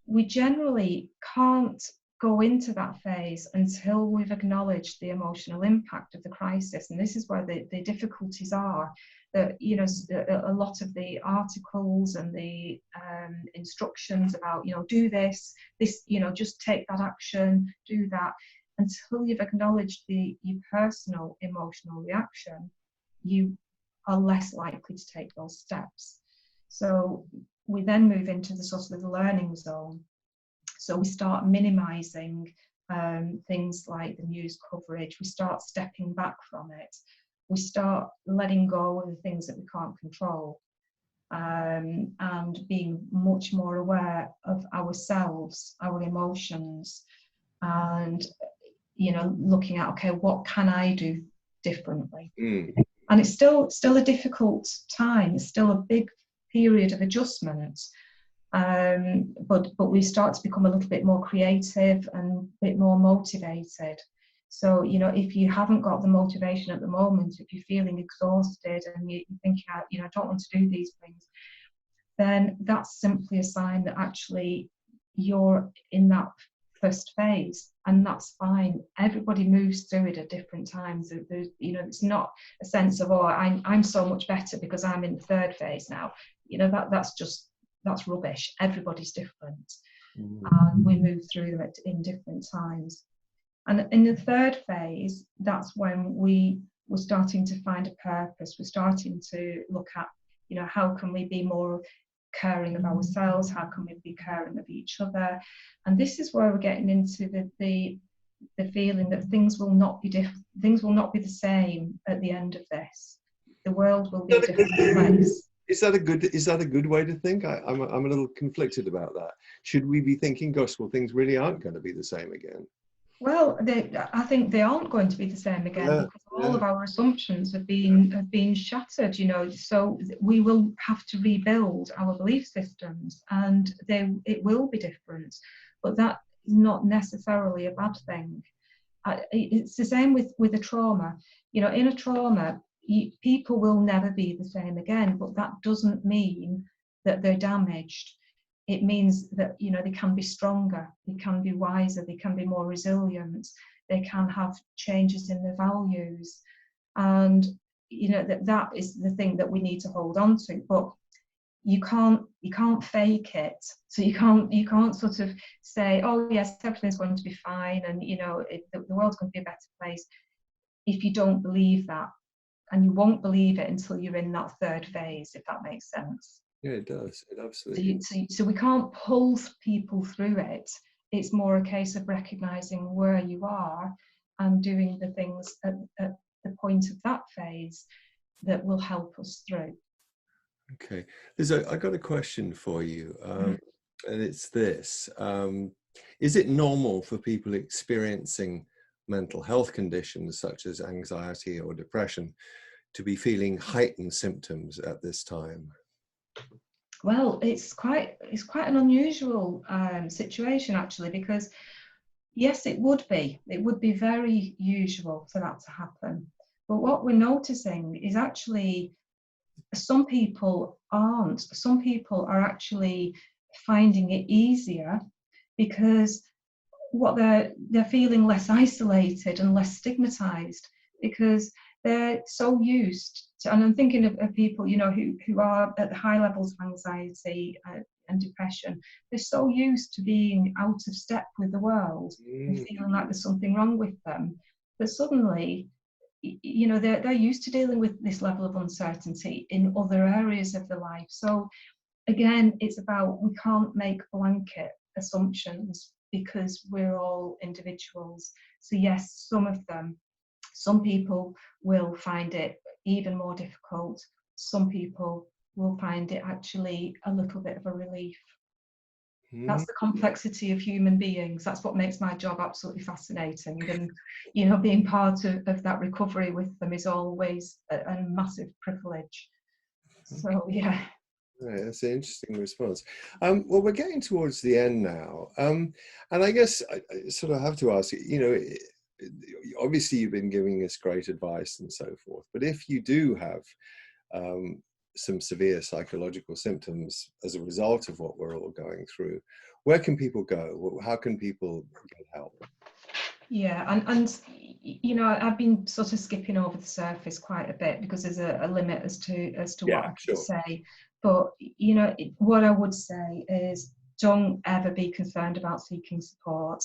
Speaker 2: We generally can't go into that phase until we've acknowledged the emotional impact of the crisis, and this is where the difficulties are. That, you know, a lot of the articles and the instructions about, you know, do this, you know, just take that action, do that. Until you've acknowledged your personal emotional reaction, you are less likely to take those steps. So we then move into the sort of the learning zone. So we start minimizing things like the news coverage. We start stepping back from it. We start letting go of the things that we can't control, and being much more aware of ourselves, our emotions, and, you know, looking at, okay, what can I do differently? And it's still a difficult time. It's still a big period of adjustment. But we start to become a little bit more creative and a bit more motivated. So, you know, if you haven't got the motivation at the moment, if you're feeling exhausted and you're thinking, you know, I don't want to do these things, then that's simply a sign that actually you're in that first phase, and that's fine. Everybody moves through it at different times. There's, you know, it's not a sense of, oh, I'm so much better because I'm in the third phase now. You know, that's rubbish. Everybody's different, and we move through them in different times. And in the third phase, that's when we're starting to find a purpose. We're starting to look at, you know, how can we be more caring of ourselves? How can we be caring of each other? And this is where we're getting into the feeling that things will not be the same at the end of this. The world will be a different place.
Speaker 1: Is that a good way to think? I'm a little conflicted about that. Should we be thinking, gosh, well, things really aren't going to be the same again?
Speaker 2: Well, I think they aren't going to be the same again, because all of our assumptions have been shattered, you know. So we will have to rebuild our belief systems, and it will be different. But that is not necessarily a bad thing. It's the same with a trauma. You know, in a trauma, people will never be the same again, but that doesn't mean that they're damaged. It means that, you know, they can be stronger, they can be wiser, they can be more resilient, they can have changes in their values. And, you know, that is the thing that we need to hold on to. But you can't fake it. So you can't sort of say, oh yes, everything's going to be fine, and, you know, the world's going to be a better place, if you don't believe that. And you won't believe it until you're in that third phase, if that makes sense.
Speaker 1: Yeah, it does. It absolutely.
Speaker 2: So we can't pull people through it. It's more a case of recognizing where you are and doing the things at the point of that phase that will help us through.
Speaker 1: Okay, I got a question for you, and it's this: is it normal for people experiencing mental health conditions such as anxiety or depression to be feeling heightened symptoms at this time?
Speaker 2: Well, it's quite an unusual situation, actually, because yes, it would be very usual for that to happen. But what we're noticing is actually some people aren't. Some people are actually finding it easier because they're feeling less isolated and less stigmatized, because they're so used to, and I'm thinking of people, you know, who are at high levels of anxiety and depression. They're so used to being out of step with the world and feeling like there's something wrong with them, that suddenly, you know, they're used to dealing with this level of uncertainty in other areas of their life. So again, it's about, we can't make blanket assumptions because we're all individuals. So yes, some people will find it even more difficult. Some people will find it actually a little bit of a relief. That's the complexity of human beings. That's what makes my job absolutely fascinating. And, you know, being part of that recovery with them is always a massive privilege. So, yeah.
Speaker 1: Right, that's an interesting response. Well, we're getting towards the end now. And I guess I sort of have to ask you, you know, obviously you've been giving us great advice and so forth, but if you do have some severe psychological symptoms as a result of what we're all going through, where can people go? How can people get help?
Speaker 2: Yeah, and you know, I've been sort of skipping over the surface quite a bit because there's a limit as to what
Speaker 1: Yeah,
Speaker 2: I can
Speaker 1: sure.
Speaker 2: say. But you know, what I would say is don't ever be concerned about seeking support.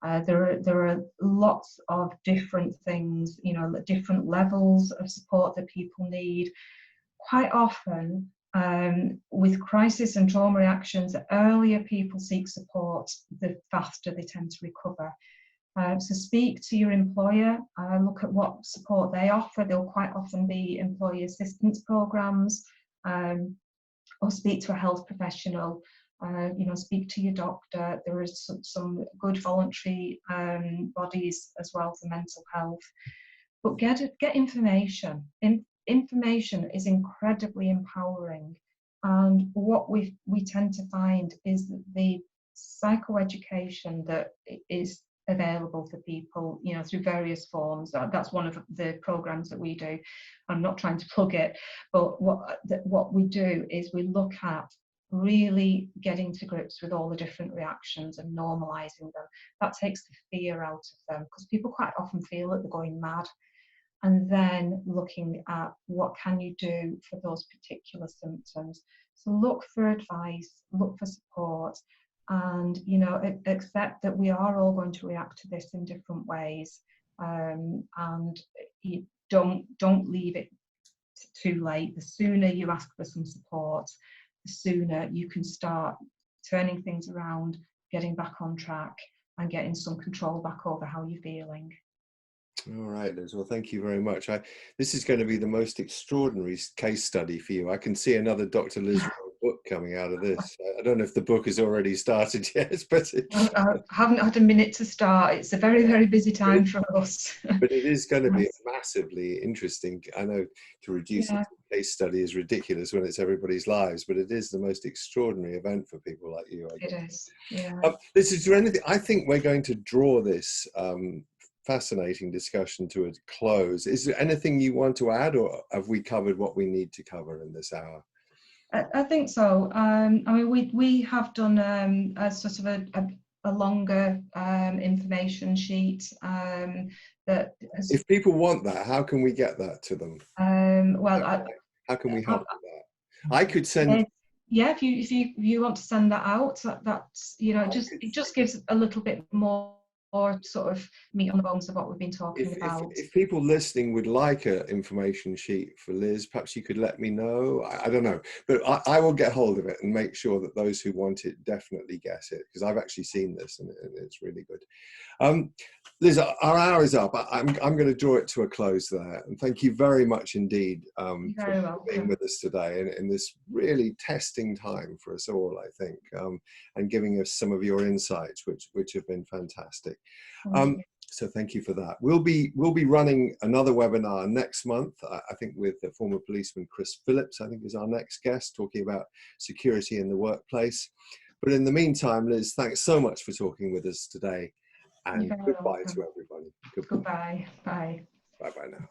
Speaker 2: There are lots of different things, you know, different levels of support that people need. Quite often, with crisis and trauma reactions, the earlier people seek support, the faster they tend to recover. So speak to your employer, look at what support they offer. They'll quite often be employee assistance programs, or speak to a health professional. You know, speak to your doctor. There are some good voluntary bodies as well for mental health. But get information. Information is incredibly empowering. And what we tend to find is that the psychoeducation that is available for people, you know, through various forms. That's one of the programs that we do. I'm not trying to plug it, but what we do is we look at really getting to grips with all the different reactions and normalizing them. That takes the fear out of them, because people quite often feel that they're going mad. And then looking at what can you do for those particular symptoms. So look for advice, look for support, and you know, accept that we are all going to react to this in different ways, and you don't leave it too late. The sooner you ask for some support, the sooner you can start turning things around, getting back on track, and getting some control back over how you're feeling.
Speaker 1: All right, Liz. Well, thank you very much. This is going to be the most extraordinary case study for you. I can see another Dr. Liz Royle book coming out of this. I don't know if the book has already started yet, but
Speaker 2: I haven't had a minute to start. It's a very, very busy time for us.
Speaker 1: but it is going to be
Speaker 2: Yes.
Speaker 1: massively interesting. I know to reduce it
Speaker 2: Yeah,
Speaker 1: to a case study is ridiculous when it's everybody's lives, but it is the most extraordinary event for people like you, I
Speaker 2: it
Speaker 1: guess.
Speaker 2: is. Yeah.
Speaker 1: Is there anything? I think we're going to draw this fascinating discussion to a close. Is there anything you want to add, or have we covered what we need to cover in this hour?
Speaker 2: I think so. I mean, we have done a sort of a longer information sheet that has.
Speaker 1: If people want that, how can we get that to them?
Speaker 2: Well,
Speaker 1: How can we help with that? I could send.
Speaker 2: Yeah, if you want to send that out, that's, you know, it just gives a little bit more sort of meat on the bones of what we've been talking about.
Speaker 1: If people listening would like an information sheet for Liz, perhaps you could let me know. I don't know, but I will get hold of it and make sure that those who want it definitely get it, because I've actually seen this and it's really good. Liz, our hour is up. I'm going to draw it to a close there, and thank you very much indeed for being with us today in this really testing time for us all, I think, and giving us some of your insights, which have been fantastic. So thank you for that. We'll be running another webinar next month, I think, with the former policeman Chris Phillips, I think, is our next guest, talking about security in the workplace. But in the meantime, Liz, thanks so much for talking with us today, and goodbye to everybody.
Speaker 2: Goodbye. Bye.
Speaker 1: Bye-bye now.